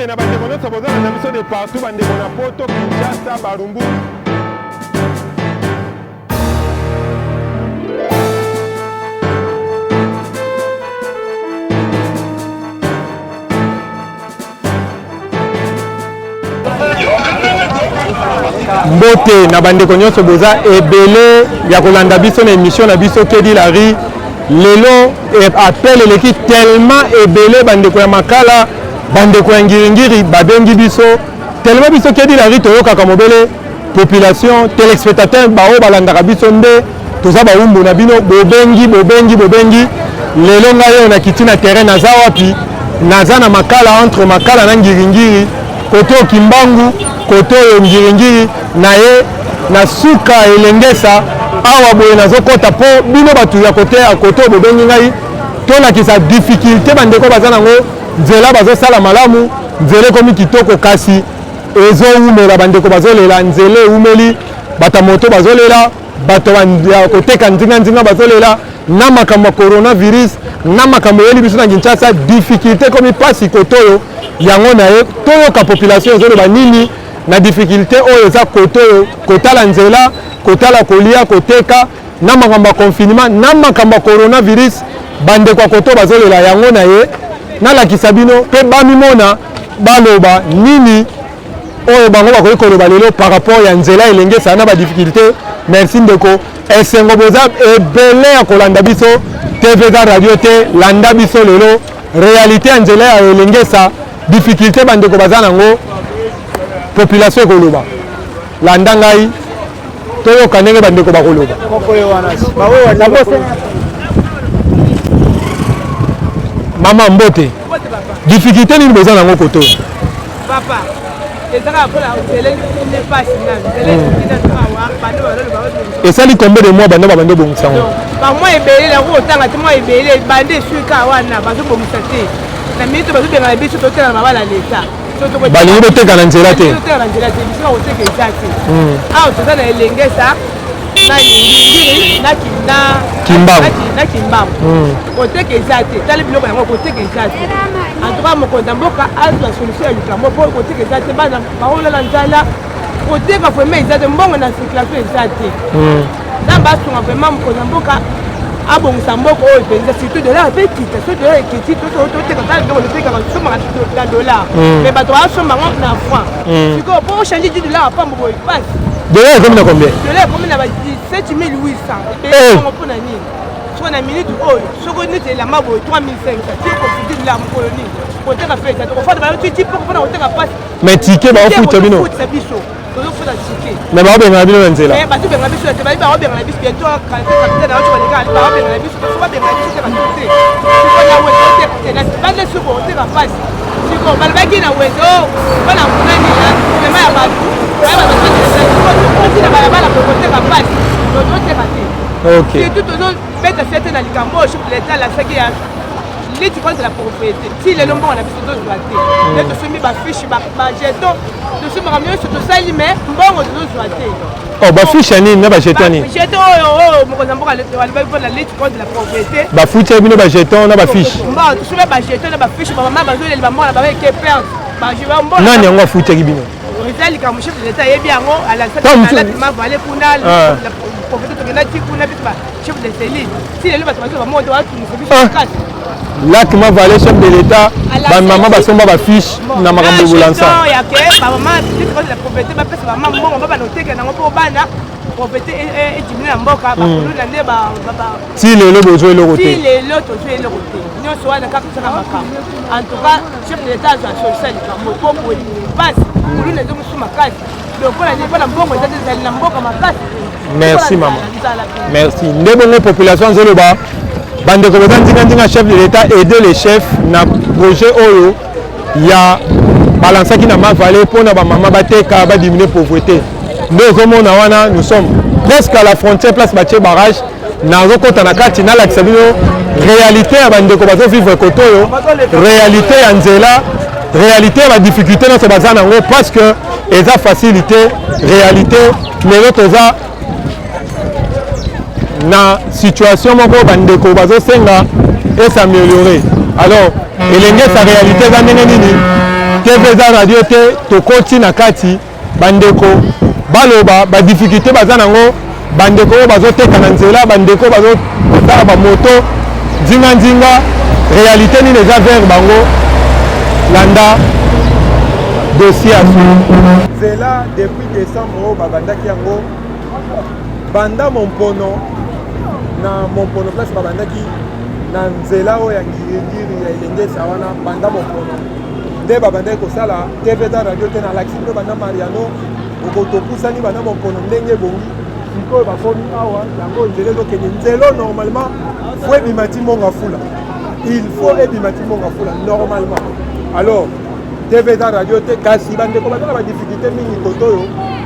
na bandeko nyonso bozala na biso de partout bandeko na poto Kinshasa Barumbu. Mbote na bandeko nyonso boza ebele ya kolanda biso na émission na biso Kedi Lari. Lelo appel eleki tellement ebele bandeko ya makala bandeko ya ngiringiri babengi biso tellement biso Kedi Lari toyokaka mobele population téléspectateur bao balandaka biso nde toza baumbu na bino bobengi lelo ngai na kiti na terrain naza wapi naza na makala entre makala na ngiringiri koto Kimbangu koto ngiringiri na ye na suka elengesa awa boye nazokota po bino batu ya kote ya koto bobengi ngai tolakisa difficulté bandeko baza nango nzela bazosala malamu nzela komi kitoko kasi ezoumela bandeko bazolela nzela eumeli bata moto bazolela bato ya koteka nzinga bazolela na makambo ya coronavirus na makambo yeli biso na Kinshasa difficulté komi pasi kotoyo yango na ye toyoka population ezoloba nini na difficulté oyo eza kotoyo kotala nzela kotala kolia koteka na makambo ya confinement na makambo ya coronavirus bandeko ya koto bazolela yango na ye nalakisa bino mpe bamimona baloba nini oyo bango bakoki koloba lelo par rapport ya nzela elengesa na badifficulté. Merci ndeko esengo boza ebele ya kolanda biso TVK radio te landa biso lelo réalité ya nzela ya elengesa difficulté bandeko baza nango population ekoloba landa ngai toyoka ndenge bandeko bakoloba. Mama Mbote difficulté nini boza nango koto papa ezaka pola tele ne passe na tele esali combien de mois bando babando bongisa ngo ba mois ebele la ko tanga ti mois ebele bande suka wana bazo bongisa te na minute bazo benga biso to tela mabala leta balingi boteka na nzela te biso oteka ezati awa toza na elengesa na ngiri na Kimbangu oteka ezati tali biloko yango koteka ezati en tout cas mokonzi mboka azwa solution ya likambo po koteka ezati bana baolala nzala koteka vraiment ezati mbongo na circulation ezati na basunga vraiment mokonzi mboka abongisa mboka oyo mpenza surtout dollar mpe kita so dollar ekiti toteka tala biloko totekaka tosomaka na dollar mais bato basombango na franc sikoyo po ochange du dollar apambo boye pasi dollar ekomi na combien dollar ekomi na ba 17 800 epeongo mpo na nini soko na minute oyo soko neti elamba boye 3500 ti konfidi dollar mokolo nini koteka feza tokofanda bayotiti poko mpona koteka pasi mais tike baofutisa bino biso tozofuta tike mais baobengana bino na nzela bazobenga biso te bayi baobengana biso bientôt kapitaine aoto baleka baobengana biso so babengana biso te bato te sikonya wete oteka te na bande soko oteka pasi siko balobaki na wete mpona nkunani mema ya bato bayabaotina balabala kokoteka pasi tozoteka te surtout tozobeta fete na likambo oyo chef de l'état alasaki ya lutte contre la pauvreté si lelo mbongo na biso tozwa te nde tosombi bafiche bajeton tosombaka nyonso tosali me mbongo tozozwa te bafiche ya nini na bajeton nini jeton oyo mokonzi mboka alobi mpona lutte contre la pauvreté bafuti ya bino bajeton na bafiche mbongo tosombi bajeton na bafiche bamama bazolela bambongo na babeke perte nani yango afutaki bino eza likambo chef de l'état ayebi yango alasatima vale kuna pauvreté tokenda ti kuna biso bachef de cellule si lelo bato bazo bamoto batungisa biso kati Lakima Valé, chef de l'État, maman basomba bafiche na makambo bulansa. Ya ke ba maman lutte contre la pauvreté ba pesa maman mbongo ba banoteka nango po bana pauvreté et diminuer mboka ba kuluna nde ba si lelo bozo eloko te. Si lelo tozo eloko te. Nyonso wana kaka tsaka makambo. En tout cas, chef de l'État a choisi likambo po po passe kuluna nde musuma kasi. Donc pour la mbongo ezali na mboka makasi. Merci maman. Merci. Ndebongo population zoloba bandeko betanzinga chef de l'État aider les chefs na projet oyo ya balansaki na Mavale pour na ba mama bateka ba diminuer pauvreté. Ndezomona wana nous sommes presque à la frontière place Batie barrage na rokota na kati na la kisabino réalité ya bandeko bazo vivre kotoyo réalité ya nzela réalité ya difficulté na se bazana ngo parce que eza facilité réalité lelo toza na situation moko bandeko bazosenga et s'améliorer. Alors elenge sa réalité za ndenge nini TV eza radio te tokoti na kati bandeko baloba ba difficulté baza nango bandeko bazoteka na nzela bandeko bazotala ba moto nzinga réalité nini eza vers bango landa dossier à nzela depuis décembre babandaki yango banda mompono na mompono place babandaki na nzela oyo ya ngiringiri ya elengesa wana banda mompono nde babandaki kosala TV ta radio te na laxi mpe banda mariano okotopusani banda mompono ndenge ebongi sikoyo bakomi awa yango nzela ezokende nzelo normalement fo ebimati monga fula il faut ebimati monga fula normalement alors TV ta radio te kasi bandeko bazala badifficulté mingi kotoyo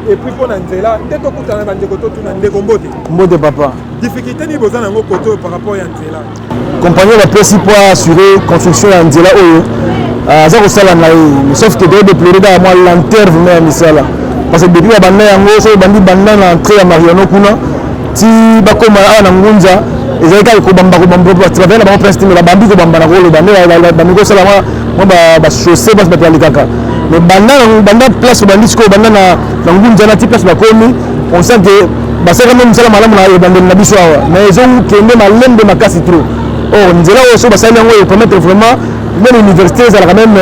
et puis pour nzela nde tokutana bandeko totuna ndeko mbote papa difficulté ni boza nango kotoyo par rapport ya nzela compagnie bapesi po assurer construction ya nzela oyo aza kosala na ye sauf que de déplorer da mwa lenteur vraiment ya misala parce que depuis babanda yango soki bandi banda na entrée ya mariano kuna ti bakoma awa na ngunza ezali kaka kobamba bavai na bango prince time babambi kobamba na koloba nde bandi kosala mwa bachaussé basi bato balikaka mais banda place obandi sikoyo banda na ngunza na ti place bakomi on sent que basaka me mosala malamu na ebandeli na biso awa mais ezokende malembe makasi trop or nzela oyo so basali yango epermettre vraiment même université ezala quand même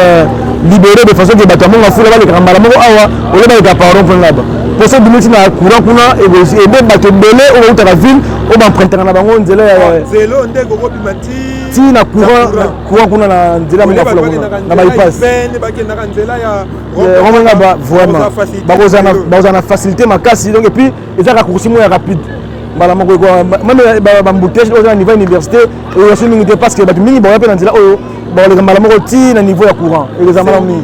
libéré de façon que bato ya monga fula balekaka mbala moko awa ole balekaka pardon mpo ngaba po so bimiti na courant kuna ebe bato ebele oyo bautaka ville oyo bamprentraka na bango nzela nzelo nde kokobima ti na courant kuna na nzela monga fula kuna na bypass bakendaka nzela ya romengaba vraiment bakozala na facilité makasi donc et puis ezaka coursi mo ya rapide mbala moko même bambouteage oyo na niveau ya université oyo yaso mingi te parce que bato mingi baoya mpe na nzela oyo baoleka mbala moko ti na niveau ya courant eleza mbala mingi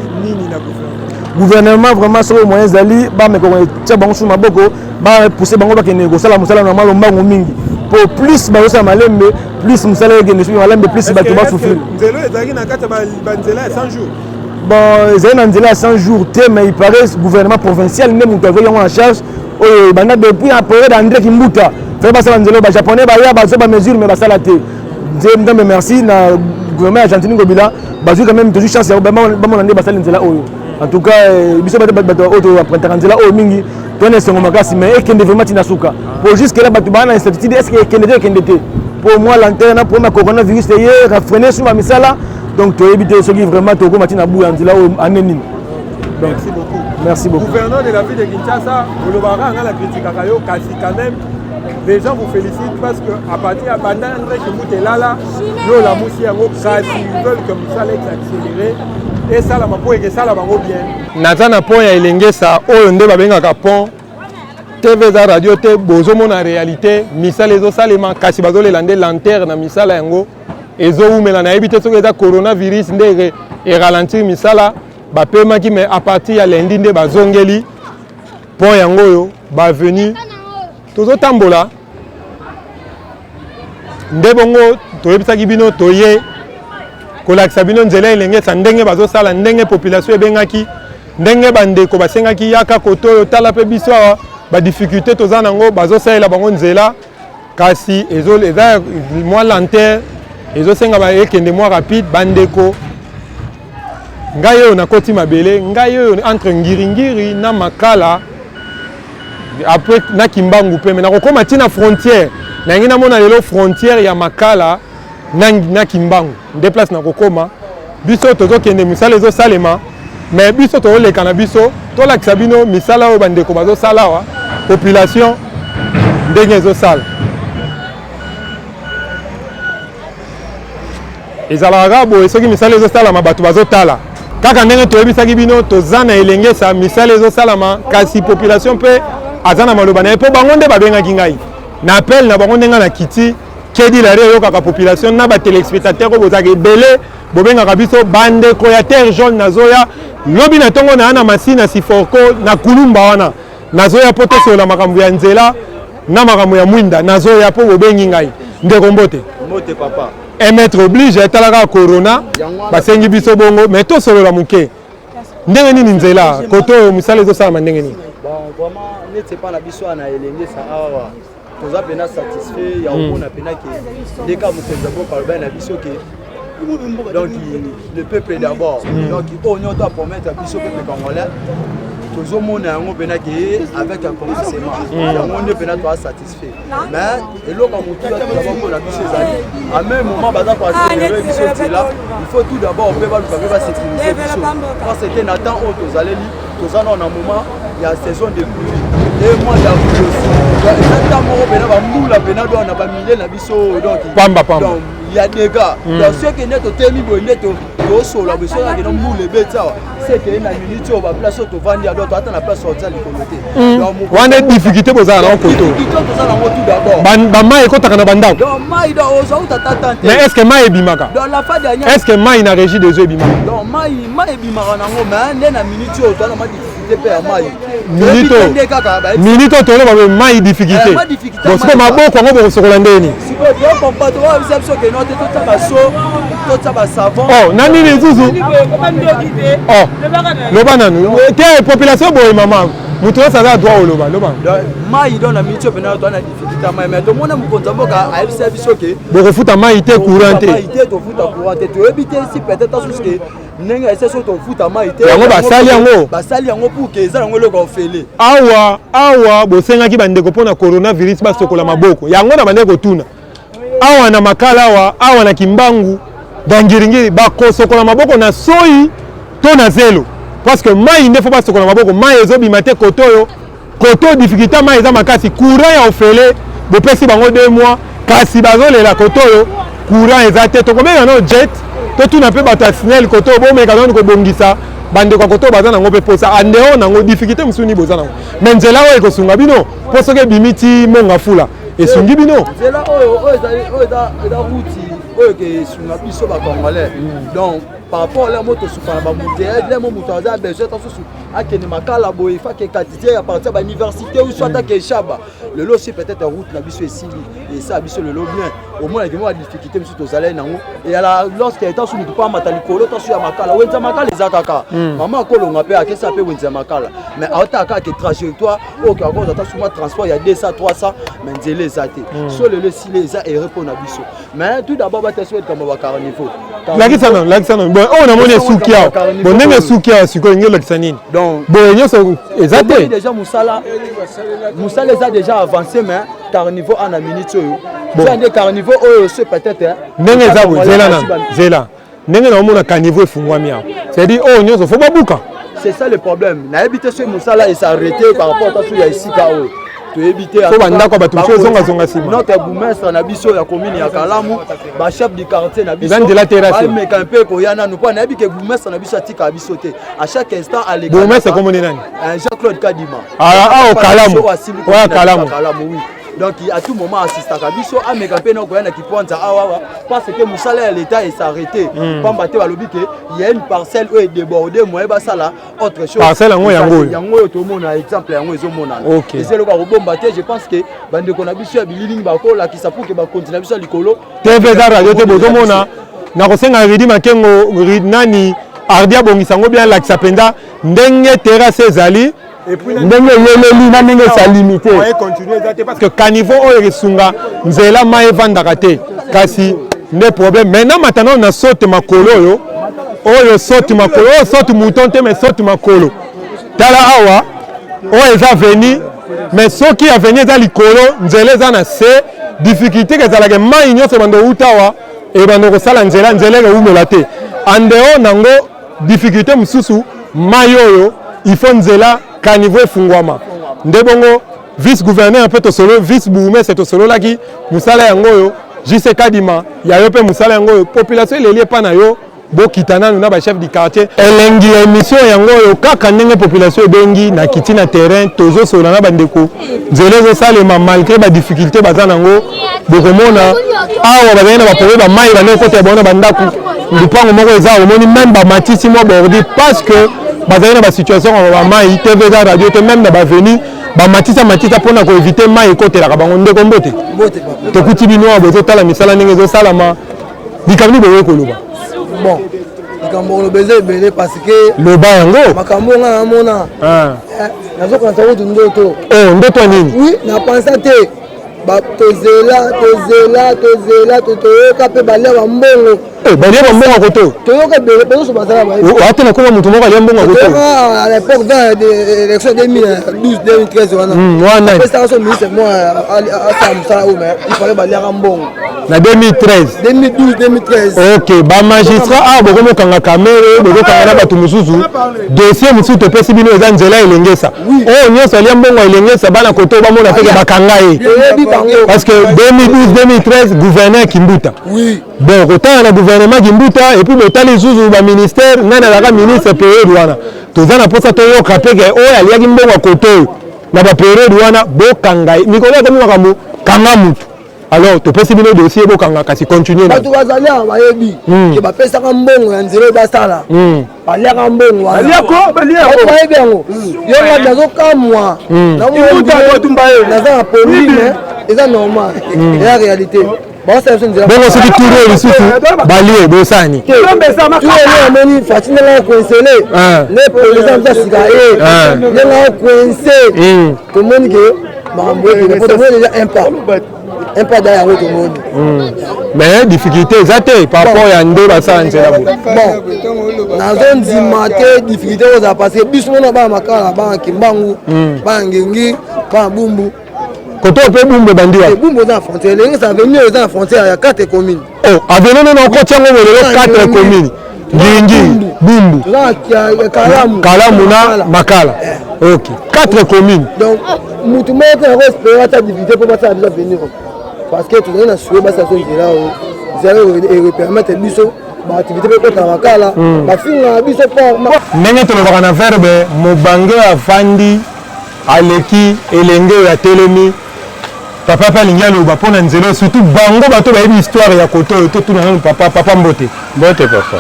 gouvernement vraiment soki moyen ezali bamekoko etia bango su maboko bapousse bango bakende kosala mosala na mwa lombango mingi po plus bazosala malembe plus mosala ekende soki malembe plus bato basouffrir nzelo ezalaki na kati ya banzela ya 100 jours bon ezali na nzela ya 100 jours te mais il paraît gouvernement provincial nde moto aveki yango na charge oyo banda depuis na période andré kimbuta fai basala nzela bajaponais baya bazwa bamesure mais basala te nzembe merci na gouvernement ya Argentine Ngobila bazwi quand même toujours chance ya bamona nde basali nzela oyo en tout cas biso bato oyo aprentaka nzela oyo mingi tona esengo makasi mais ekende vraiment tina suka po jusque là bato baa na incertitude est ce que ekende te ekende te po moi lanterne na problème ya coronavirus te ye rafrene sur bamisala donc toyebi te soki vraiment tokoma tina buya nzela oyo ane nini merci beaucoup merci beaucoup gouverneur de la ville de Kinshasa olobaka nga la critikaka yo kasi quand même les gens vous félicitent parce que à partir à Banda André Kimbuta Lala yo la moussi yango kasi ils veulent que ça accéléré et ça la mapo et ça la bango bien naza na pont ya elengesa oyo nde babengaka pont TV za radio te bozomona réalité misala ezosalema kasi bazolela nde lanterne na misala yango ezowumela nayebi te soki eza coronavirus nde eralentir misala bapemaki mais à partir ya lundi nde bazongeli pont yango oyo bavenu tozotambola nde bongo toyebisaki bino toye kolakisa bino nzela elengesa ndenge bazosala ndenge population ebengaki ndenge bandeko basengaki yaka koto oyo tala mpe biso awa badifficulté toza nango bazosalela bango nzela kasi eza mwa lanterne ezosenga ekende mwa rapide bandeko ngai oyo nakoti mabele ngai oyo entre ngiringiri na makala après na kimbangu pe mais nakokoma ntina frontière nangi namona lelo frontière ya makala na kimbangu nde place nakokoma biso tozokende misala ezosalema mais biso tozoleka na biso tolakisa bino misala oyo bandeko bazosala awa population ndenge ezosala ezalaka kaka boye soki misala ezosalama bato bazotala kaka ndenge toyebisaki bino toza na elengesa misala ezosalama kasi population mpe aza na maloba na ye mpo bango nde babengaki ngai na appel na bango ndenga na kiti kedi lari oyokaka population na batelespectateur oyo bozaka ebele bobengaka biso bandeko ya terre jaune nazoya lobi na ntongo na ya na masi na siforko na kulumba wana nazoya mpo tosolola makambo ya nzela na makambo ya mwinda nazoya mpo bobengi ngai ndeko mbote papa emettre oblige etalaka corona basengi biso bongo mais tosolola moke ndenge nini nzela koto oyo misala ezosalama ndenge nini vraiment neti epa na biso ana elengesa awa toza pena satisfait ya omona pena ke ndeka mokonzi yango palobai na biso ke Donc le peuple d'abord. Donc on doit promettre à tout ce peuple congolais. Tout le monde avec un commencement. On est pas satisfait. Mais et là quand on à même moment il faut tout d'abord on peut pas sécuriser. Parce que Nathan aux allées tous en un moment il y a saison de pluie. Et moi il y a aussi. Il y a des gars. Donc ceux qui sont au terme sur la besoin de nous les bêtes c'est que na minute on va place au vendre alors attends la place sortir les communautés on a difficulté pour ça non koto ba mai ko takana banda donc mai do ozo tatata mais est-ce que mai bimaka dans la fin dernière est-ce que mai na régie des yeux bimaka donc mai bimaka nango mais na minute on doit ma difficulté pe mai minute to le ba mai difficulté donc c'est maboko ngo bo sokola ndeni siko donc on pas droit c'est sûr que non tout ça ba so tout ça ba savon oh nani les zuzu oh loba nanu te population boy mama mutu ça doit au loba mai donne la minute pena to na difficulté mais to mona mukonza mboka a FCB soke bo refuta mai te courante mai te to futa courante to ebite si peut-être parce que nenga ese so to futa mai te yango basali yango pour que ça yango loko ofele awa bo senga ki bande ko pona coronavirus ba sokola maboko yango na bande ko tuna awa na makala awa na kimbangu bangiringiri ba ko sokola maboko na soi to na zelo parce que mai ne faut pas sokola maboko mai ezo bimate koto difficulté mai eza makasi courant ya ofele bo pesi bango 2 mois kasi bazolela koto courant eza te to kobenga no jet to tuna pe bata signal koto bo meka non ko bongisa bande kwa koto baza nango pe posa andeo nango difficulté musuni boza nango menzela o ekosunga bino poso ke bimiti monga fula esungi bino nzela oyo eza route que sur la biso ba congolais donc par rapport à la moto sur ba mouteye les moto a besoin tant sur akene makala boy fa ke quantité à partir de l'université ou soit que chaba le lot c'est peut-être route la biso esili et ça biso le lot bien au moins il y a des difficultés sur to zalé nango et alors lorsqu'il est sur pas matali kolo tant sur makala wenza makala les ataka maman kolonga pe akesa pe wenza makala mais ataka que trajectoire au ka ko tant sur transport il y a 200 300 mais nzele zate sur le sile ça et répond à biso mais tout d'abord ba te souhaite comme ba carnivo lakisana bon on a monnaie soukia bon ndenge soukia siko ngelo lakisani donc bon nyoso ezate déjà musala les a déjà avancé mais carnivo en a minute bon des carnivo c'est peut-être ndenge za zela ndenge na mona carnivo efungwami ya c'est-à-dire oh nyoso faut babuka c'est ça le problème na habité ce musala et s'arrêter par rapport à tout ya ici kao to éviter faut banda ko batu zonga sima notre bourgmestre na biso ya commune ya Kalamu ba chef du quartier na biso de la terrasse mais quand peu ko yana nous pas na bi ke bourgmestre na biso atika biso te à chaque instant à l'école bourgmestre comme nani Jean-Claude Kadima au Kalamu ouais Kalamu oui donc à tout moment assiste à biso a mais quand peu na ko yana ki pointa awa parce que musala l'état est s'arrêter pamba te balobi ke il y a une parcelle où est débordé moi ba sala autre chose parcelle yango to mona exemple yango ezo mona et c'est le ba robomba te je pense que bande ko na biso ya bililing ba ko la ki sa pour que ba continuer biso likolo TV za radio te bozo mona na ko senga ridi makengo nani ardia bongisango bien la kisapenda ndenge terrasse ezali et puis ndenge yeleli na ndenge sa limité on va continuer parce que caniveau oyo esunga nzela mai vandaka te kasi ne problème maintenant maintenant na saute makolo oyo saute makolo saute mouton te mais saute makolo tala awa oyo eza veni mais soki a veni eza likolo nzela eza na se difficulté kezalaka mai nyonso bando utawa e bando kosala nzela eumela te andeo nango difficulté mosusu mai oyo il faut nzela caniveau efungwama nde bongo vice gouverneur un peu tosolo vice bourgmestre tosololaki musala yango oyo jise kadima ya yo pe musala yango oyo population eleli epa na yo bokita nanu na ba chef du quartier elengi ya émission yango oyo kaka ndenge population ebengi na kiti na terrain tozosola na bandeko nzela ezosalema malgré ba difficulté baza nango bokomona awa bazali na baproblème bamai bande kota ya bango na bandako lupango moko eza omoni même bamatisi mwa bordi parce que bazali na basituation ya bamai tv eza radio te même na baveni bamatisa mpona koevite mai ekotelaka bango ndeko mbote tokuti bino awa bozotala misala ndenge ezosalama likambo boye koloba bon likambo koloba eza ebele parce que loba yango makambo nga namona nazokanisa kutu ndoto ndoto nini oui napensa te tozela toyoka mpe balia bambongo balie bambongo à côté. toyoka bele peso basala ba ate na koma mutu moko alia mbongo à côté. à l'époque dans l'élection 2012 2013 wana apesa so ministre moi à Samsa ou mais il fallait balia mbongo na 2013 2012 2013 OK ba magistrat boko mokanga kamere boko kanga na batu mususu dossier mususu to pesi bino eza nzela elengesa nyonso alia mbongo elengesa bana koto bamona feke bakanga ye parce que 2012 2013 gouverneur Kimbuta oui bon kotanga na gouvernement Kimbuta et puis botali zuzu ba ministère nana la ministre période wana tozana posa toyoka peke oyo aliaki mbongo ya koto na ba période wana bokanga mikolo ya makambo kanga mutu alors topesi bino dossier bokanga kasi continuer na bato bazali bayebi ke bapesaka mbongo ya nzela basala baliaka mbongo bayebi yango yo nazokamwa naza na pomine eza normal eza réalité bongo soki turo lisusu balie bosani amoni fatinanga coincele le président msasika ye ndenga coince tomoni ke makambo ekele tomoni déjà impact da yango tomoni mais difficulté eza te par rapport ya nde basala nzela bo bon nazondima te difficulté kozala parce que biso mona bana makala bana kimbangu bana ngengi bana bumbu koto pe bumbu bandi wa bumbu eza na frontière elenge sa avenue eza na frontière ya 4 communes avenue nano okoti yango bolelo 4 communes ngiringi bumbu kalamu na makala ok 4 communes donc mutu moko te nakoespere ata difficulté mpo basala biso avenir parce que tozali na sue basala so nzela oyo nzela erepermettre biso baactivité mpe ekota makala bafingaka biso ndenge tolobaka na verbe mobange afandi aleki elenge oyo atelemi papa mpe alingi aloba mpo na nzela surtout bango bato bayebi histoire ya koto oyo totuna nanu papa mbote papa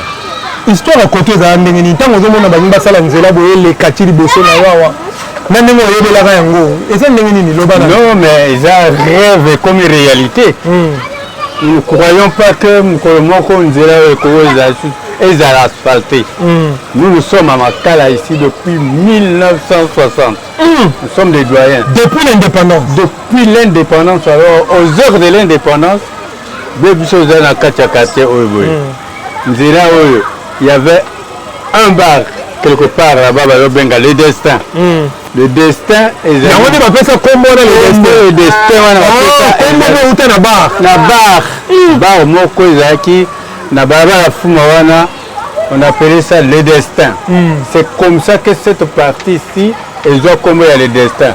histoire ya koto ezala ndenge nini ntango ozomona balingi basala nzela boye eleka ti liboso na yo awa na ndenge oyebelaka yango eza ndenge nini loba na non mais eza rêve comme réalité nous ne croyons pas que mokolo moko nzela oyo ekoki ezala asphalté nous sommes à Makala ici depuis 1960 nous sommes des doyens depuis l'indépendance alors aux heures de l'indépendance biso oza na kati ya quartier oyo boye nzela oyo il y avait un bar quelque part là-bas balobenga le destin le destin yango nde bapesa kombo na le destin wana kombo uta na bar moko ezalaki na balabala fuma wana on appelait ça le destin c'est comme ça que cette partie ici ezwa kombo ya le destin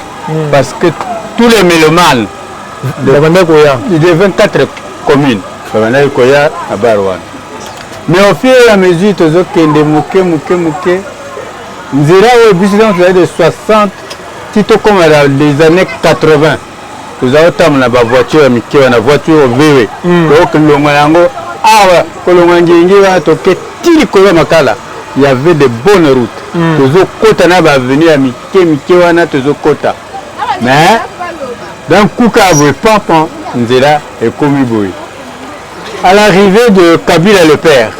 parce que tous les mélomanes de 24 communes babandaki koya na bar wana mais au fur et à mesure tozokende moke nzela oyo biso donc tozali de 60 ti tokoma les années 80 tozali otambola na bavoiture ya mike wana voiture vewe tokolongwa yango awa kolongwa ngengi wana toke ti likolo ya makala y avait de bonnes routes tozokota na bavenu ya mike wana tozokota mais d'un kuka ya boye pampan nzela ekomi boye. À l'arrivée de Kabila le père,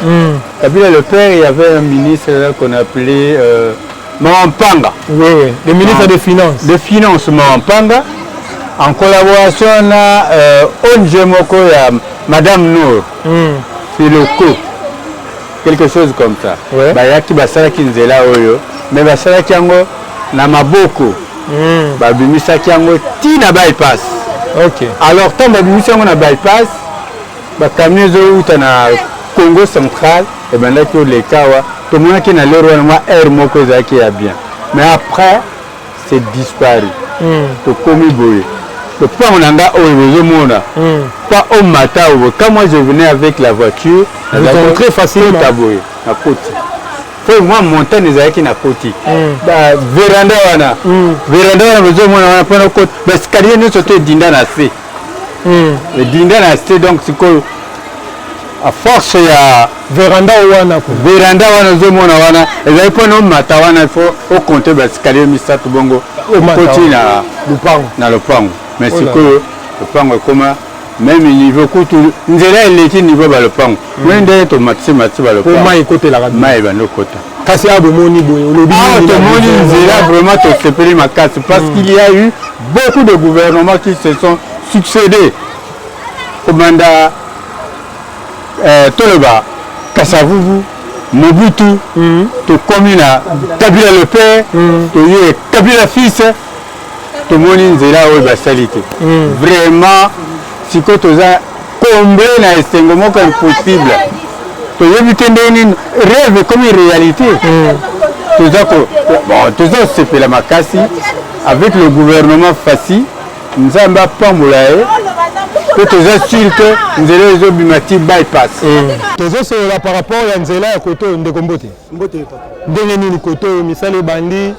il y avait un ministre qu'on appelait Mampanga. Oui, le ministre des Finances. Des Finances Mampanga, en collaboration avec ONG Moko et Madame Nour, Filoko, quelque chose comme ça. Bayaki basalaki nzela oyo, mais basalaki yango na maboko. Babimisaki yango ti na bypass. OK. Alors tant babimisaki yango na bypass, camion ezouta na Congo central et bandaki olekawa tomonaki na lero wana mwa air moko ezalaki ya bien mais après c'est disparu tokomi boye topango na nga oyo bozomona pas au matin quand moi je venais avec la voiture très facilement boye na koti faut moi montagne ezalaki na koti véranda wana bozomona wana mpona koti baskalier nyonso to edinda na se edinda na se donc sikoyo à force ya véranda wana ozomona wana ezali mpona omata wana ifo okonte baskalier misato bongo okoti na lopango mais sikoyo lopango ekoma même niveau kutu nzela eleki niveau balopango mwe ndenge tomatisi balopango mai ebandi okota kasi awa bomoni boye olobi tomoni nzela vraiment tosepeli makasi parce qu'il y a eu beaucoup de gouvernements qui se sont succédés komanda toloba Kassavubu, Mobutu, tokomi na Kabila le père, toye Kabila fils, tomoni nzela oyo basali te. Vraiment, siko toza comblé na esengo moko impossible. Toyebi te ndeni rêve comme réalité. Toza osepela makasi avec le gouvernement Fassi, nzambe apambola ye. Que tu es sûr que nous allons les bimati bypass. Tozosolola par rapport à nzela ya koto ndeko mbote. Ndenge nini koto misale bandi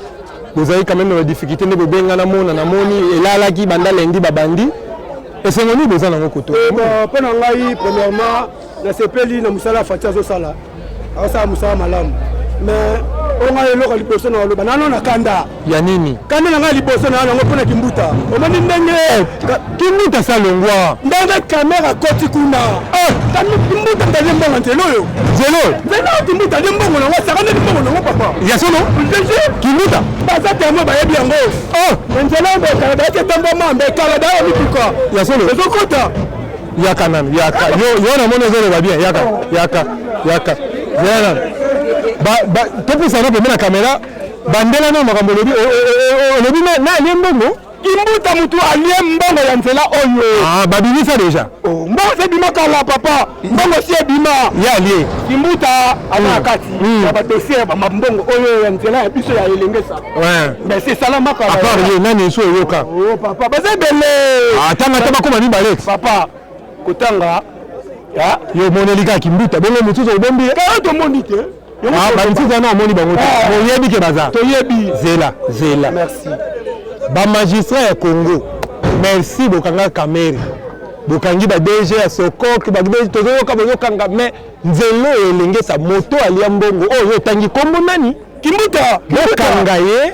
bozali quand même la difficulté de benga na mona na moni elalaki banda lendi babandi. Esengo ni besoin na koto. Pena ngai premièrement na sepeli na musala fatia zo sala. Asa musala malamu. Mais on a eloko liboso na loba nano na kanda ya nini kanda na ngai liboso na yango pona kimbuta omoni ndenge kimbuta salongwa ndenge kamera koti kuna kami kimbuta ndaje mbongo ntelo yo zelo kimbuta ndaje mbongo na wasa kana mbongo na papa ya sono kimbuta baza temo ba yebi yango ntelo mbe kala ba ke tambo mambe kala da yo mituka ya sono ezokota yaka nan yaka yo na mono zelo ba bien yaka yana topi sana pe na kamera bandela na makambo lobi lobi na liembongo kimbuta mutu aliembongo ya nzela oyo babimisa deja mbongo se bima kala papa mbongo si bima ya lie kimbuta ana kati ya ba dossier ba mbongo oyo ya nzela ya biso ya elengesa mais c'est salama kala apart ye nani so yoka papa bazebele atanga taba koma ni balex papa kotanga ya yo monelika kimbuta bongo mutu zo bombi ka to mondite bamisusu wana omoni bango te boyebi ke baza toyebi zela merci bamagistrat ya Congo merci bokanga kamere bokangi badg ya sokok tozoyoka bozokanga mais nzelo elengesa moto alia mbongo oyo otangi kombo nani kimbuta bokanga ye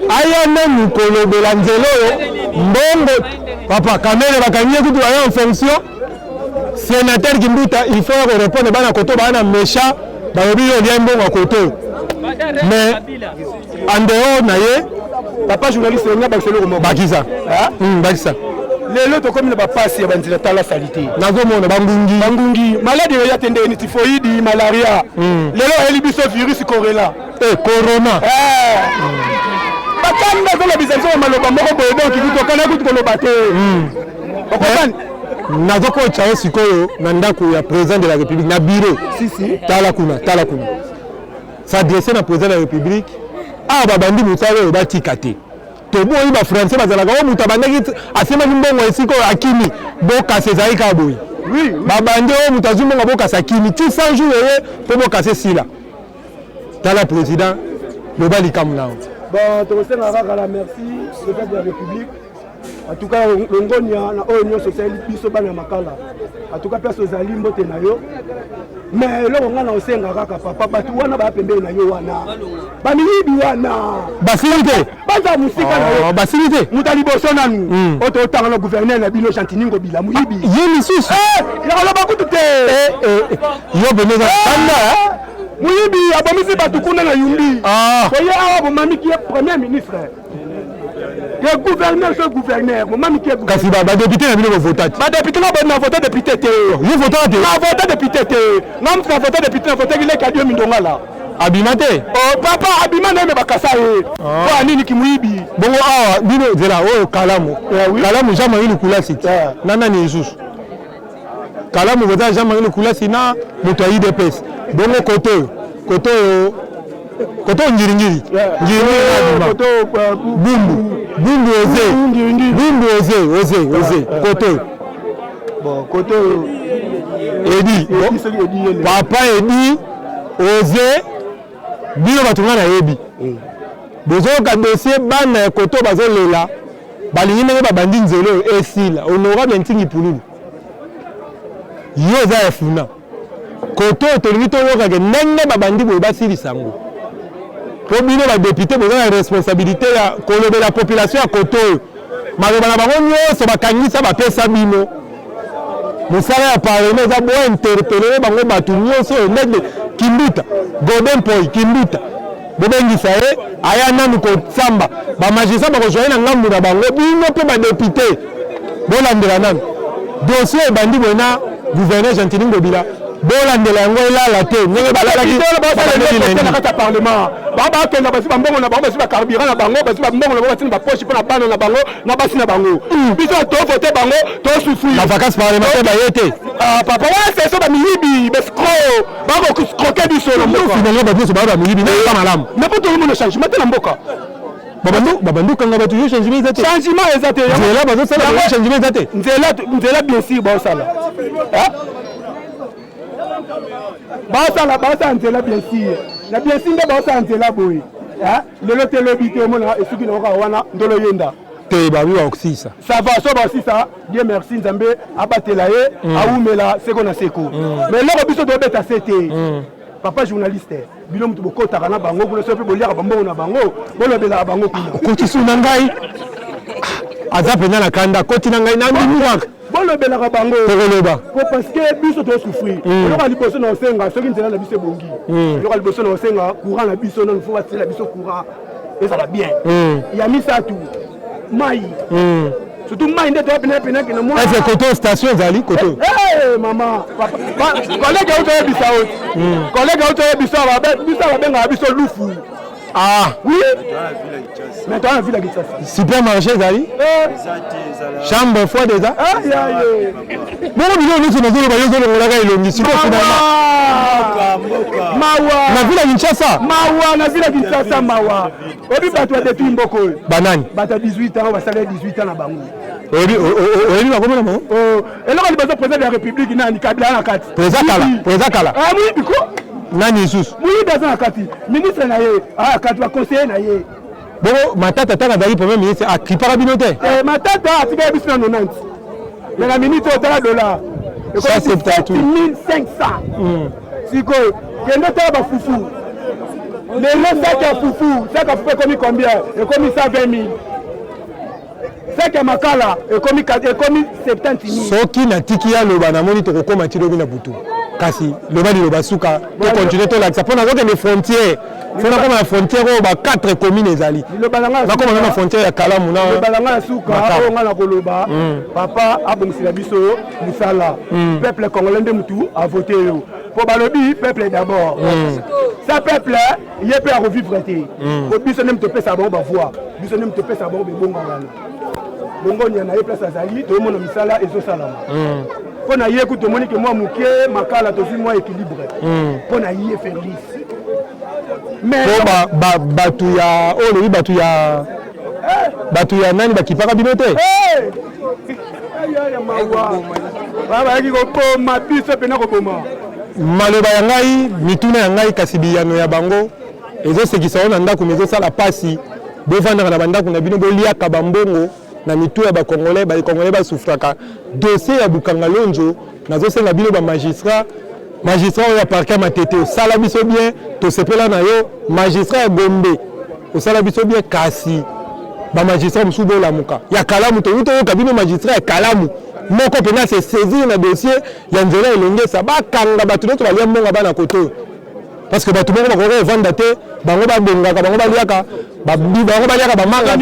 aya nani kolobela nzelo oyo mbongo papa kamere bakangi ye kutu baya en fonction sénateur kimbuta il faut korépondre bana koto bana méchant balobi yo lia mbongo koto mais en dehors na ye papa journaliste nga bakiselo ko bakisa bakisa lelo to comme na bapasi ya banzila tala salite nazomona bangungi maladie ya tende ni typhoïde malaria lelo elibiso virus corona corona bakanda ko la bisanzo maloba moko boye donc kikuto kana kutu ko lobate okopani nazoko chawe sikoyo na ndako ya président de la république na bureau tala kuna s'adresser na président de la république babandi mutalo batika te toboyi ba français bazalaka o muta bandaki asema mbongo esiko akimi boka sezai ka boyi babandi o muta zumbongo boka sakimi ti 100 jours ye po boka sesila tala président lobali kamnao bon to senga kala merci président de la république. En tout cas, l'ongonia na oyo social biso bana makala. En tout cas, personne zali mbote na yo. Mais lo ngana osenga kaka papa batu wana ba pembe na yo wana. Bamiyibi wana. Basilite. Baza musika na yo. Basilite. Mutali boso nanu. Oto tanga no gouverneur na bino Chantiningo bila muyibi. Yemi susu. Ya lo bakutu te. Yo beneza tanda. Muyibi abamisi batu kuna na yumbi. Oye awa bomami ki premier ministre. Le gouverneur, ce gouverneur, mon mamie qui est gouverneur. Kasi ba député na bino voter. Ba député na voter député te. Yo voter te. Na voter député te. Nam na voter député na voter ile kadio mindonga la. Abimate. Oh papa abima na me bakasa ye. Kwa nini kimuibi? Bongo awa bino zela o kalamu. Kalamu jama ile kulasi. Nana ni Jesus. Kalamu voter jama ile kulasi na muto IDPS. Bongo koto ngiringiri koto bumbu oze koto bon koto edi papa edi oze bino batunga na yebi bozoka dossier bana koto bazolela balingi ndenge babandi nzelo esila honorable ntingi pululu yo za efuna koto tolingi toyokake ndenge babandi boye basilisango po bino badepute boza na responsabilité ya kolobela population ya koto oyo maloba na bango nyonso bakangisa bapesa bino mosala ya parlement eza boya interpele bango bato nyonso oyo ndenge kimbuta Godin Poi kimbuta bobengisa ye aya nanu kosamba bamagistrat bakozwai na ngambu na bango bino mpe badepute bolandela nanu dossier ebandi boye na gouverneur Chantiningo bila bolandela yango elala te ndenge balalaki na kati ya parlement bakenda basi bambongo na bango basi bacarburant na bango basi bambongo na bango batina bapoche mpo na bana na bango na basi na bango biso tovote bango tosouffrir na vacance parlementaire baye te papa wana seso bamiyibi bescro bakokroke biso na mboka finalement babiso baa bamiyibi na malamu mais mpo tolomona changement te na mboka babandukanga bato yo changement eza te changement eza te nzela bazosala yo changement eza te nzela bien sûr baosala baosala nzela bien sûr na bien sûr nde baosala nzela boye lelo te lobi te omona esuki na oka wana ndolo yenda te babi baokosisa ça va so baosisa bien merci nzambe abatela ye awumela seko na seko mais eloko biso tobeta se te papa journaliste bino mutu bokotaka na bango kuna so mpe boliaka bambongo na bango bolobelaka bango kuna okoti na ngai aza pena na kanda koti na ngai nandimukaka bolobelaka bango tokoloba parce que biso tosouffrir eloko ya liboso na osenga soki nzela na biso ebongi eloko ya liboso na osenga courant na biso nano fo batiela biso courant ezala bien ya misatu mai surtout mai nde toapenapenake na mwa ese koto station ezali koto mama kolege auto oyebisa oti kolege auto oyebisa biso babengaka biso lufu oui mais toi la ville à Kinshasa supermarché ezali chambre froide eza bongo biloko nyonso nazoloba yo ozolongolaka elongi siko mawa na ville ya Kinshasa mawa na ville ya Kinshasa mawa oyebi bato badepui mboko oyo banani bato ya 18 ans basala 18 ans na bango oyebi bakomona bango eloko liboso président de la république nani Kabila na kati président kala biko nani lisusu moyibi aza na kati ministre na ye kati baconseiller na ye bongo matata ntango azali premier ministre akripaka bino te matata atikaki biso na 90 mais na minute otala dollar 7500 sikoyo kende otala bafufu lelo saki ya fufu ekomi combien ekomi 120 000 saki ya makala ekomi 70 000 soki natiki aloba namoni tokokoma ti lobi na butu kasi loba liloba suka tocontinue tolakisa mpo nazokende frontière fona koma na frontière oyo ba 4 commune ezali nakoma na frontière ya kalamu nabalanga ya suka oyo nga na koloba papa abongisela biso mosala peuple congolais nde mutu avote yo mpo balobi peuple d'abord sa peuple ye mpe akovivre te po biso nde mutopesa bango bavoi biso nde mutopesa bango bebonga wana bongo nyana ye place azali toomona misala ezosalama mpo na ye ku tomoni ke mwa moke makala tozwi mwa équilibre mpo na ye ferlis po bato ya oyo lobi bato ya nani bakipaka bino te bayaki koboma biso pena koboma maloba ya ngai mituna ya ngai kasi biyano ya bango ezosekisa oyo na ndako me ezosala pasi bovandaka na bandako na bino boliaka bambongo na mitu ya bakongolais basufraka dossier ya bukanga lonjo nazosenga bino bamagistrat oyo ya parquet matete osala biso bien tosepela na yo magistrat ya Gombe osala biso bien kasi bamagistrat mosusu bolamuka ya kalamu toyuti oyoka bino magistrat ya kalamu moko mpena se saisir na dossier ya nzela elengesa bakanga bato nyonso balia mbongo bana koto parce que bato moko bakoka evanda te bango babongaka bango baliaka bamanga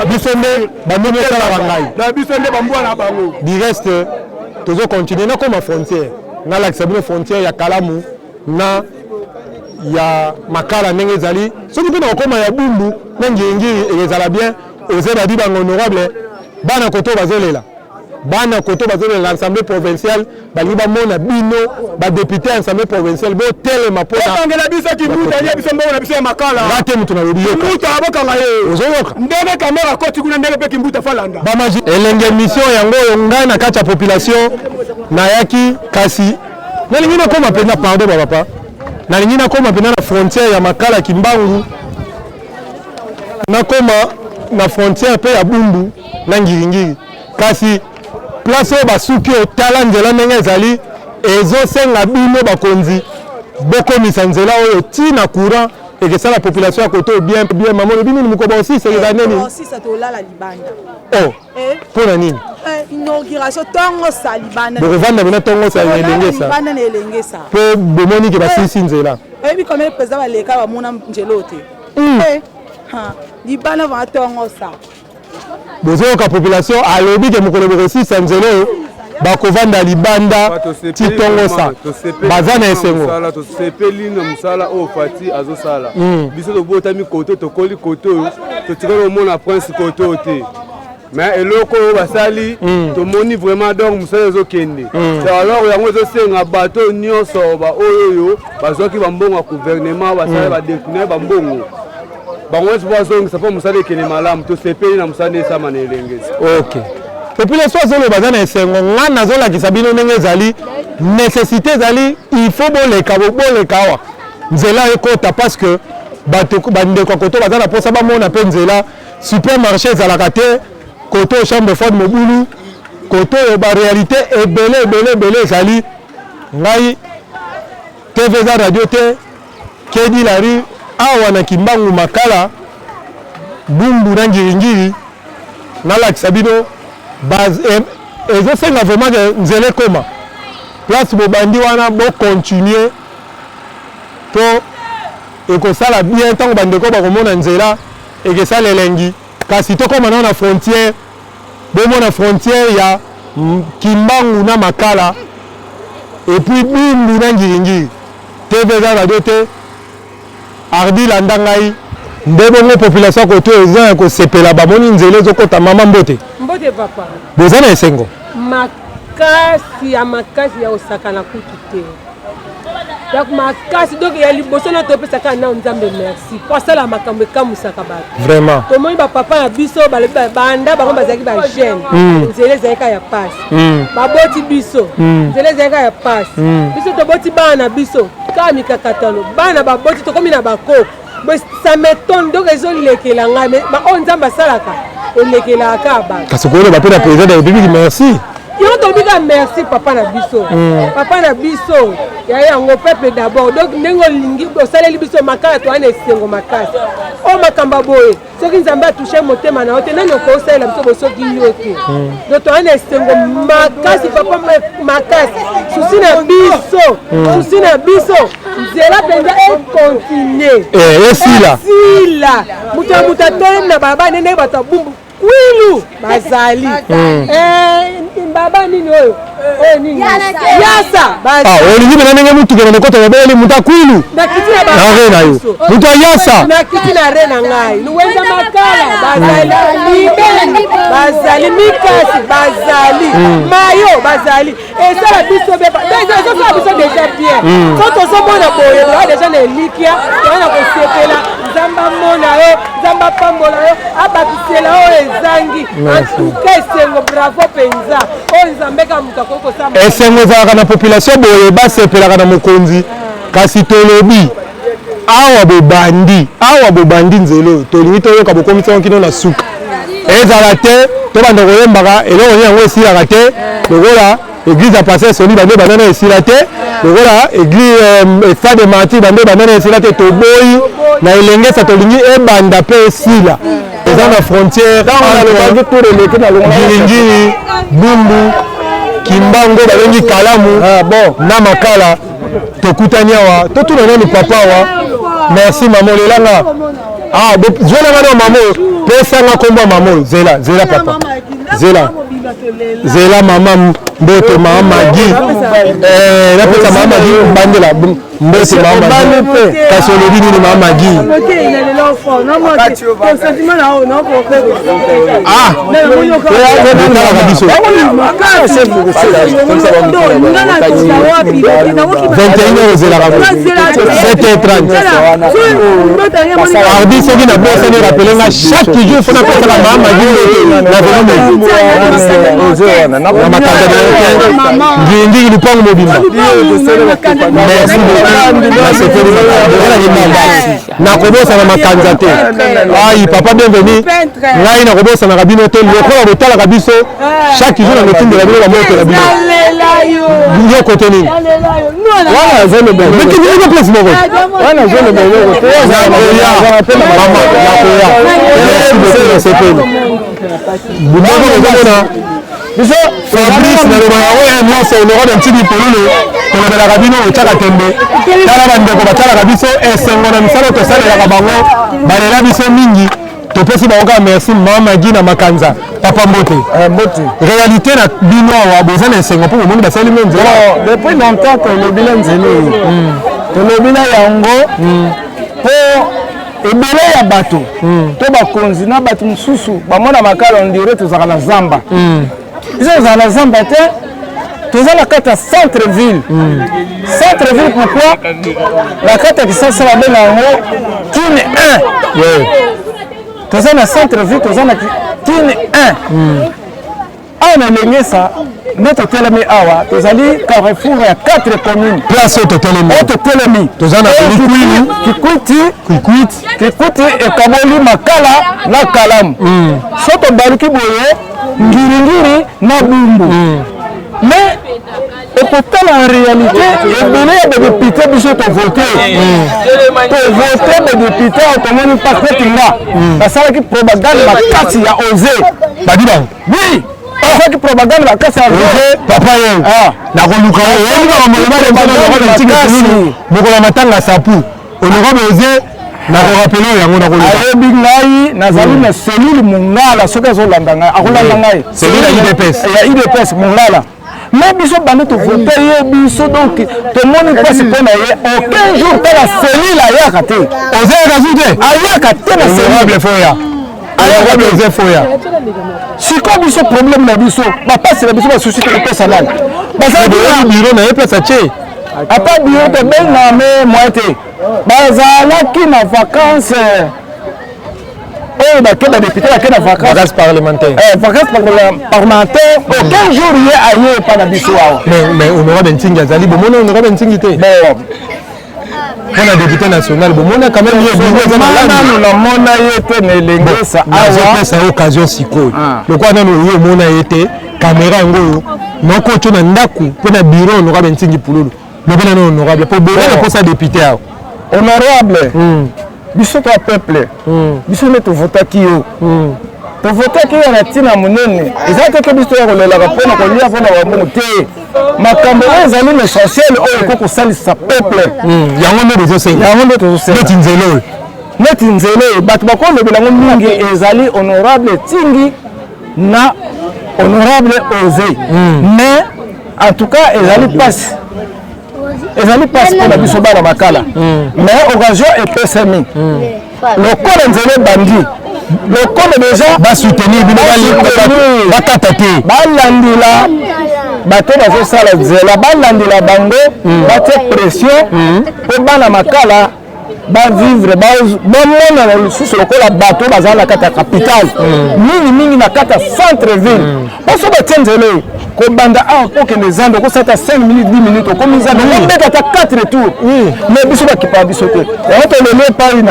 biso nde bandimi esalaka ngai biso nde bambwana bango du reste tozocontinue nakoma frontière nalakisa bino frontière ya kalamu na ya makala ndenge ezali soki mpe na kokoma ya bumbu na ngingiri ezala bien oze badi bango honorable bana koto bazolela na assemblée provinciale balingi bamona bino badepute ya assemblée provinciale botelema mpona biso kimbuta ye biso mbongo na biso ya makala ngate mutu nalobi kimbuta abokanga ye ozoyoka ndenge kamera koti kuna ndenge mpe kimbuta falanda elenge mission yango oyo ngai na kati ya population nayaki kasi nalingi nakoma mpenza pardon bapapa nalingi nakoma mpenza na frontière ya makala kimbangu nakoma na frontière mpe ya bumbu na ngiringiri kasi place oyo basuki otala nzela ndenge ezali ezosenga bino bakonzi bokomisa nzela oyo ntina courant ekesala population ya koto bien mamoni bino ni mokoba aussi sekeza nini mpona nini inauguration tongo sa libanda bokovanda bina tongo sa elengesa mpo bomoni ke basilisi nzela oyebi combien président baleka bamona nzela te libanda va tongo sa bozoyoka population alobi ke mokolo bokosisa nzela oyo bakovanda libanda titongosa baza na esengo tosepeli na mosala oyo Fati azosala biso tobotami koto tokoli koto oyo totikali omona prince koto oyo te mais eloko oyo basali tomoni vraiment donc mosala ezokende alors yango ezosenga bato nyonso baoyo bazwaki bambongo ya gouvernement basala badetourne bambongo bango nyonso bazongisa mpo mosala ekende malamu tosepeli na mosala esama na elengesi. Ok, population azoloba baza na esengo nga nazolakisa bino ndenge ezali nécessité ezali il faut boleka awa nzela ekota parce que bandeko koto baza na mposa bamona mpe nzela supermarché ezalaka te koto chambre ford mobulu koto baréalité ebele ezali ngai tv za radio te Kedi la rue awa na Kimbangu Makala bumbu na ngiringiri nalakisa bino ezosenga vraiment ke nzele koma place bobandi wana bocontinue po ekosala bien ntango bandeko bakomona nzela ekesala elengi kasi tokoma na frontière bomona frontière ya Kimbangu na Makala et puis bumbu na ngiringiri TV za radio te ardi landa ngai ndebongo population koto eza kosepela bamoni nzela ezokota mama mbote papa boza na esengo makasi ya osaka na kutu te donc makasi donc ya liboso na topesaka na nzambe merci po asala makambo ekamusaka bato vraiment tomoni bapapa na biso banda bango bazalaki bagene nzela ezalaka ya pasi baboti biso nzela ezalaka ya pasi biso toboti bana na biso kaka mikakatano bana baboti tokomi na bakoko ça m'étonne donc ezolekela ngai mais oyo nzambe asalaka elekelaka bato kasi koyeba mpe na président de la république merci yo tobika merci papa na biso ya yango peuple d'abord donc ndenge olingi osaleli biso makala towana esengo makasi o makamba boye soki nzambe atushe motema na yo te nani okosalela biso bosoki yo te donc towana esengo makasi papa makasi susi na biso nzela mpenza ekontinue esila moto atelemi na baba nene bato ya bumbu kwilu bazali baba nini oyo nini yasa olingi mena ndenge mutuke na lokota babeli muta kwilu nakiti na baba na yo mutu yasa nakiti na re na ngai luwenza makala bazali bazali mikasi bazali mayo bazali esala biso beba ezosala biso déjà bien soki tozomona boye toa déjà na elikia toa na kosepela nzamba mona yo nzamba pambola yo abakisela oyo ezangi atuka esengo bravo penza oyo nzambe ka moto akokosamba esengo ezalaka na population boye basepelaka na mokonzi kasi tolobi awa bobandi nzela oyo tolingi toyoka bokomisaka kino na suka ezala te tobanda koyembaka eloko nini yango esilaka te lokola église ya paster soli bande bandana esila te lokola église fa de martyr bande bandana esila te toboyi na elengesa tolingi ebanda mpe esila eza na frontière ngiringiri bumbu Kimbangu babengi Kalamu na Makala tokutani awa totuna nani papa awa merci mamo lelanga zona ngana mamo pesanga komba mamo zela papa zela mama mbote mama Magi napesa mama Magi bandela mbote mama Magi kasi olobi nini mama Magi biso 21 ozelaka 7h30 ardi soki na bosani rappelenga chaque jour fona pesaka mama Magi na ngiringiri lupango mobimba nakobosana makanza te ai papa bienvenu ngai nakobosanaka bino te lokola botalaka biso chaque jour nakotindela bino bamotela bino yo kote nini wana zolobeloko place moko wana zolobeloko bumoko ozomona biso Fabrice nalobaka oyo nyonso oloko na ntili pololo kolobelaka bino otyaka tembe tala bandeko batalaka biso esengo na misala tosalelaka bango balela biso mingi topesi bango kaka merci mama Magi na makanza Papa Mbote. Mbote. Réalité na bino wa besoin de sengo pour monde basali même nzela. Depuis longtemps que le bilan nzeli. Le bilan yango pour ebele ya bato. To ba konzi na bato mususu ba mona makala on dirait tozaka na zamba. Ils ont na zamba te toza la carte centre ville. Centre ville pourquoi? La carte qui ça la belle yango Kine 1. Toza na centre ville toza na Kine 1. On a mené ça, notre télémi awa, tu as dit Carrefour à 4 communes. Place au télémi. Au télémi. Tu as dit Kikuti et Kaboli Makala na Kalam. Soto Baruki Boye, Ngiringiri na Bumbu. Mais et pourtant en réalité, il y a des députés qui sont votés. Pour voter des députés, autrement pas fait là. Parce que propagande la casse a osé. Oui. Qui propagande la casse à papa yo na koluka mokola matanga sapu honorable osé na rappeler yango na koluka ayebi ngai nazali na cellule mongala soki azolanda ngai akolanda ngai cellule ya idps mongala mais biso bande tovote ye biso donc tomoni mpasi mpo na ye aucun jour mpe na cellule ayaka te osé yakasu te ayaka te na cellule foya ayaka osé foya sikoyo biso problème na biso bapasi na biso basusi te kopesa nani biro na ye place atie ata biro tobenga me mwa te bazalaki na vacance oyo bake badepute bake na vacance parlementaire parlementaire aucun jour ye aye epa na biso awa mais honorable ntingi azali bomoni honorable ntingi te mpona député national bomona quand même nanu namona ye te na elengesa azopesa occasion sikoyo lokwa nano oyo omona ye te caméra yango oyo noko otyo na ndako mpe na biro honorable ntingi pululu lobi nano honorable po boyana mposa député awa honorable biso to peuple biso nde tovotaki yo tovotaki yo na ntina monene eza teke biso ya kolelaka mpona kolia mpona bambongo te makambo oyo ezali l'essentiel oyo eko kosalisa peuple yango nde tozosela yango nde tozosela neti nzela oyo neti nzela oyo bato bakolobela yango mingi ezali honorable tingi na honorable osé mais en tout cas ezali mpasi mpona biso bana makala mais occasion epesami lokola nzela ebandi lokola déjà basoutenir bino bakata te balandila bato bazosala nzela balandila bango batie pression mpo bana makala bavivre bamona na lisusu lokola bato bazala na kati ya capitale mingimingi na kati ya centre ville poso batie nzela oyo kobanda awa kokende zando okosata 5 minutes 10 minutes okomi zando obeta ata 4 tours mais biso bakipa biso te yango tolele epai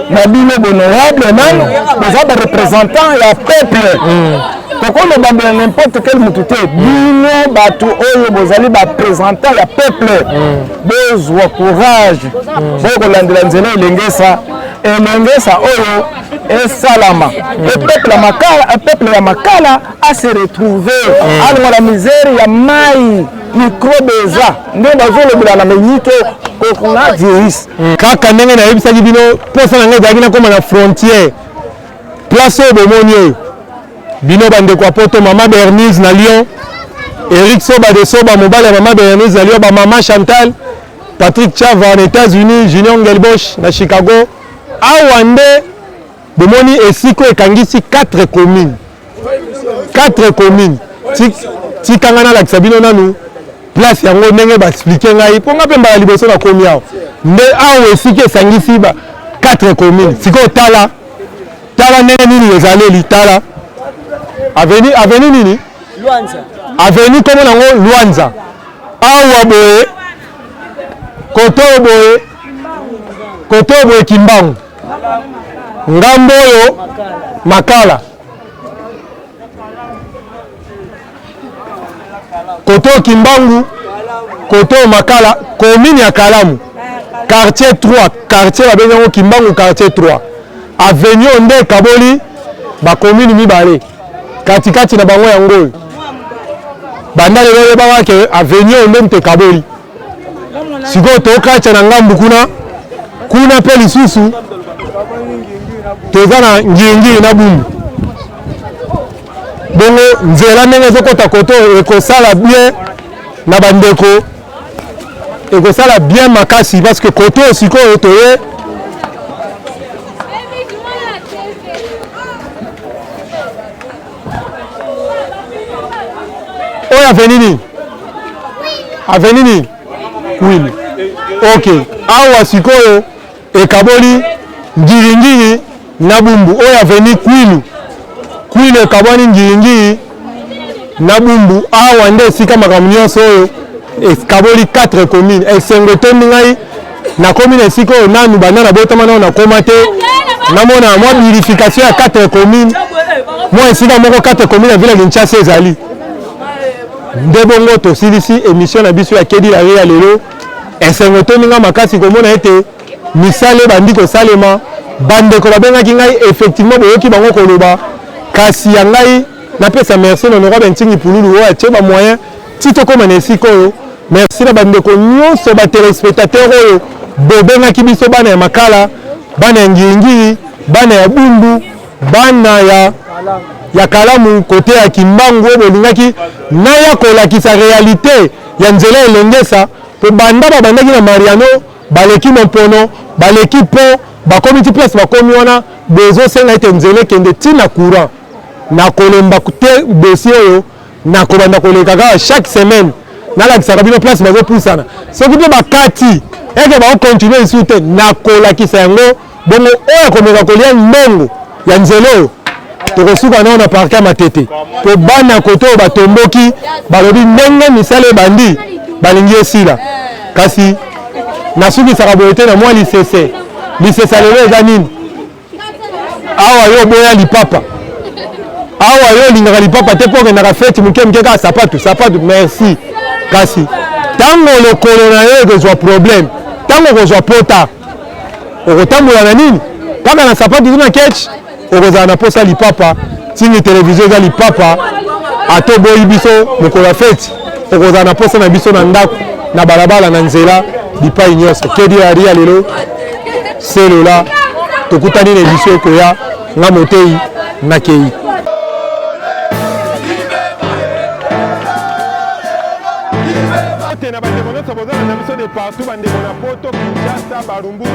na bino bonorable nano boza bareprésentant ya peuple tokoloba na n'importe quel mutu te bino bato oyo bozali baprésentant ya peuple bozwa courage bokolandela nzela elengesa oyo esalama peuple ya makala ase retrouve alongo na misère ya mai microbe eza nde bazolobela na menyito kokuna virus kaka ndenge nayebisaki bino mposa na ngai ezalaki nakoma na frontière place oyo bomoni oyo bino bandeko ya poto mama Bernise na Lyon Eric Soba de Soba mobali ya mama Bernise na Lyon bamama Chantal Patrick Chava en États-Unis Junior Ngelbosch na Chicago awa nde bomoni esiko ekangisi 4 communes tikanga nalakisa bino nanu place yango ndenge baexplike ngai mpo nga mpe mbala liboso nakomi awa nde awa esiki esangisi 4 communes sikoyo tala ndenge nini ezaleli tala aveni nini aveni kombo nango Luanza awa boye koto boye Kimbangu ngambo oyo Makala koto Kimbangu koto Makala commune ya Kalamu quartier 3 quartier babengango Kimbangu quartier 3 avenue nde kaboli ba commune mibale katikati na bango yango oyo banda lelo yebaka ke avenue nde mpe kaboli sikoyo tokacha na ngambu kuna mpe lisusu toza na ngingiri na bumbu bongo nzela ndenge ezokota koto ekosala bien na bandeko ekosala bien makasi parce que koto sikoyo toye oyo aveni nini kwili ok awa sikoyo ekaboli ngiringiri na bumbu oyo aveni kwilu ekabwani ngiringiri na bumbu awa nde esika makambo nyonso oyo ekaboli 4 commune esengo etondi ngai na commune esika oyo nanu banda na botama nao nakoma te namona mwa birification ya 4 commune mwa esika moko 4 commune ya ville ya Kinshasa ezali nde bongo tosilisi émission na biso ya Kedi la Ria lelo esengo etondi nga makasi komona ete misala ebandi kosalema bandeko babengaki ngai effectivement boyoki bango koloba kasi ya ngai napesa merci na honorable Ntingi Pululu oyo atie bamoyen ti tokóma na esika oyo merci na bandeko nyonso batelespectateur oyo bobengaki biso bana ya makala bana ya ngiringiri bana ya bundu bana ya kalamu kote ya kimbangu oyo bolingaki naya kolakisa réalité ya nzela elengesa po banda babandaki na Mariano baleki mompono baleki po bakomi ti place bakomi wana bezosenga ete nzela ekende ntina courant na kolemba te dossier oyo na kobanda koleka kaka chaque semaine nalakisaka bino place bazopusana soki mpe bakati eke bakokontinue isu te na kolakisa yango bongo oyo komeka kolia mbongo ya nzela oyo tokosuka nao na parke ya Matete po bana kote oyo batomboki balobi ndenge misala ebandi balingi esila kasi nasukisaka boye te na mwa lisese lelo eza nini awa yo boya lipapa awa yo olingaka lipapa te mpo okendaka feti moke kaka sapatu merci kasi ntango lokolo na yo ekozwa problème ntango okozwa pota okotambola na nini kaka na sapatu tu na kechi okozala na posa lipapa ntingi televizio eza lipapa atoboyi biso mokolo ya feti okozala na posa na biso na ndako na balabala na nzela bipai nyonso Kedi la Ria lelo selola tokutani na émission ekoya nga motei nakei na bandeko nyonso bozala na biso de partout bandeko na poto Kinshasa Barumbu